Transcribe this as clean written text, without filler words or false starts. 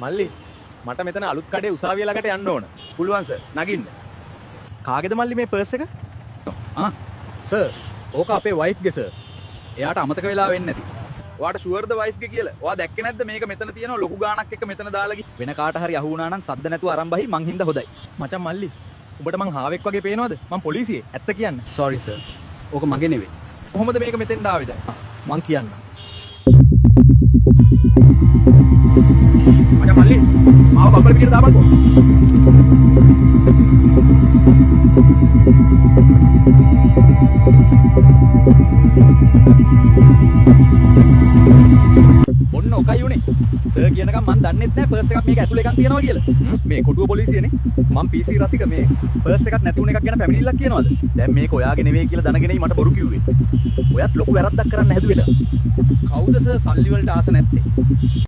මල්ලි මට මෙතන අලුත් කඩේ උසාවිය ළඟට යන්න ඕන. පුළුවන් සර්. නගින්න. කාගේද මල්ලි මේ පර්ස් එක? සර් ඕක අපේ වයිෆ් ගේ සර්. එයාට අමතක වෙලා වෙන්නේ නැති. ඔයාට ෂුවර්ද වයිෆ් ගේ කියලා? ඔයා දැක්කේ නැද්ද මේක මෙතන තියෙනවා ලොකු ගාණක් එක මෙතන දාලා ගිහින්. වෙන කාට හරි අහු වුණා නම් සද්ද නැතුව අරන් බහි මං හින්දා හොදයි. මචං මල්ලි උඹට මං හාවෙක් වගේ පේනවද? මං පොලිසියේ. ඇත්ත කියන්න. Sorry sir. ඕක මගේ නෙවෙයි. කොහොමද මේක මෙතෙන්ට ආවේද? මං කියන්න. මචං මල්ලි මාව බබල් පිටියට දාපන්කෝ. ඔන්න ඔකයි උනේ. සර් කියනකම් මං දන්නෙත් නෑ පර්ස් එකක් මේක ඇතුලේ එකක් තියෙනවා කියලා. මේ කොටුව පොලිසියනේ. මං PC රසික මේ පර්ස් එකක් නැති වුණ එකක් ගැන පැමිණිල්ලක් කියනවාද? දැන් මේක ඔයාගේ නෙවෙයි කියලා දැනගෙනයි මට බොරු කිව්වේ. ඔයත් ලොකු වැරද්දක් කරන්න හැදුවෙට. කවුද සර් සල්ලි වලට ආස නැත්තේ?